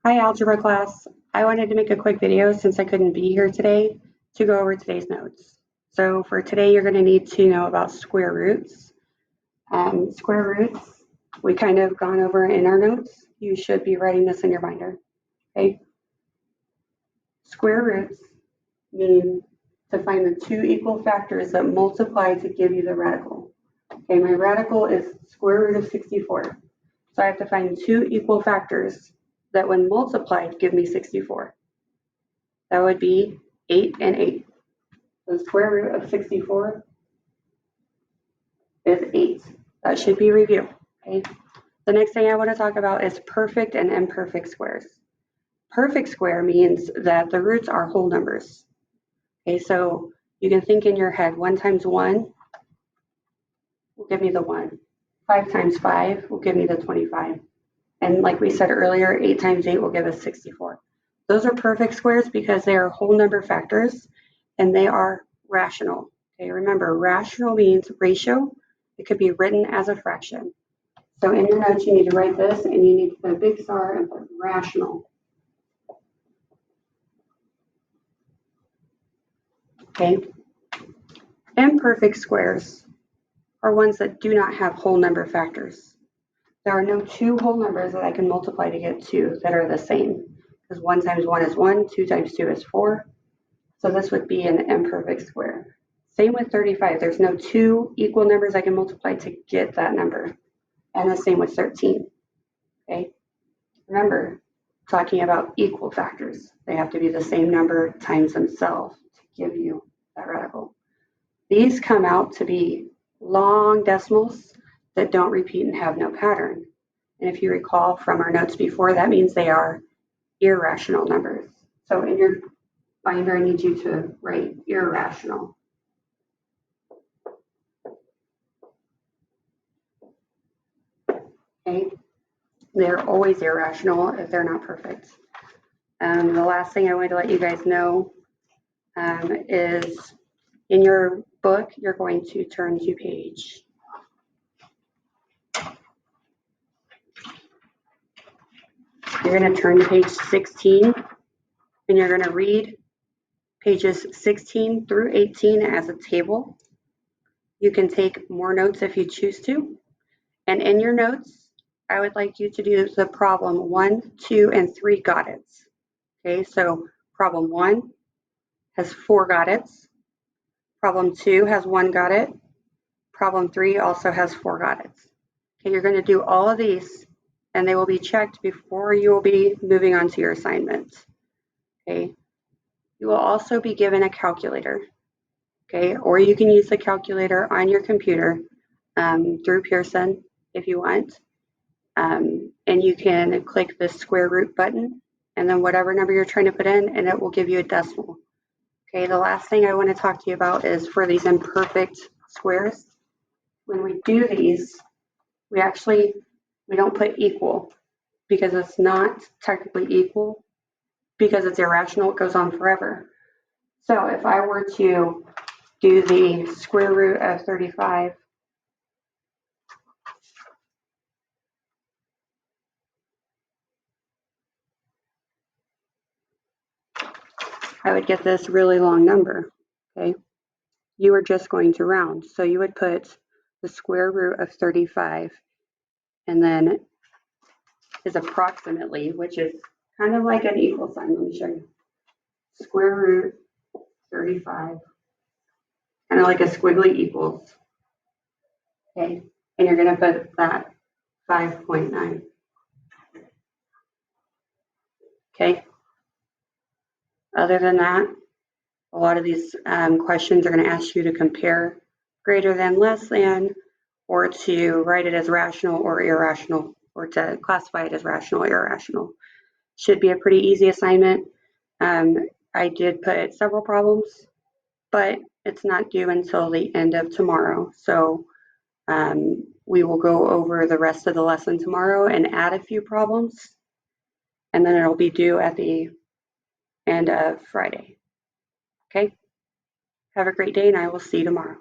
Hi, algebra class. I wanted to make a quick video since I couldn't be here today to go over today's notes. So for today, you're going to need to know about square roots. Square roots, we kind of gone over in our notes. You should be writing this in your binder. Okay. Square roots mean to find the two equal factors that multiply to give you the radical. Okay, my radical is square root of 64. So I have to find two equal factors that when multiplied give me 64. That would be 8 and 8. The square root of 64 is 8. That should be review. Okay. The next thing I want to talk about is perfect and imperfect squares. Perfect square means that the roots are whole numbers. Okay, so you can think in your head 1 times 1 will give me the 1. 5 times 5 will give me the 25. And like we said earlier, 8 times 8 will give us 64. Those are perfect squares because they are whole number factors and they are rational. Okay, remember, rational means ratio. It could be written as a fraction. So in your notes, you need to write this and you need to put a big star and put rational. Okay. Imperfect squares are ones that do not have whole number factors. There are no two whole numbers that I can multiply to get 2 that are the same. Because 1 times 1 is 1, 2 times 2 is 4. So this would be an imperfect square. Same with 35. There's no two equal numbers I can multiply to get that number. And the same with 13. Okay. Remember, talking about equal factors. They have to be the same number times themselves to give you that radical. These come out to be long decimals that don't repeat and have no pattern. And if you recall from our notes before, that means they are irrational numbers. So in your binder, I need you to write irrational. Okay, they're always irrational if they're not perfect. The last thing I wanted to let you guys know is in your book, you're going to turn to page 16, and you're going to read pages 16 through 18 as a table. You can take more notes if you choose to. And in your notes, I would like you to do the problem 1, 2, and 3 got it's. Okay, so problem 1 has 4 got it's. Problem 2 has 1 got it. Problem 3 also has 4 got it's. Okay, you're going to do all of these and they will be checked before you will be moving on to your assignment. Okay, you will also be given a calculator. Okay, or you can use the calculator on your computer through Pearson if you want. And you can click the square root button and then whatever number you're trying to put in, and it will give you a decimal. Okay, the last thing I want to talk to you about is for these imperfect squares. When we do these, we don't put equal because it's not technically equal because it's irrational, it goes on forever. So if I were to do the square root of 35, I would get this really long number, okay? You are just going to round. So you would put the square root of 35 and then is approximately, which is kind of like an equal sign. Let me show you. Square root 35, kind of like a squiggly equals. Okay, and you're going to put that 5.9. Okay. Other than that, a lot of these questions are going to ask you to compare greater than, less than, or to write it as rational or irrational, or to classify it as rational or irrational. Should be a pretty easy assignment. I did put several problems, but it's not due until the end of tomorrow. So we will go over the rest of the lesson tomorrow and add a few problems, and then it'll be due at the end of Friday. Okay? Have a great day, and I will see you tomorrow.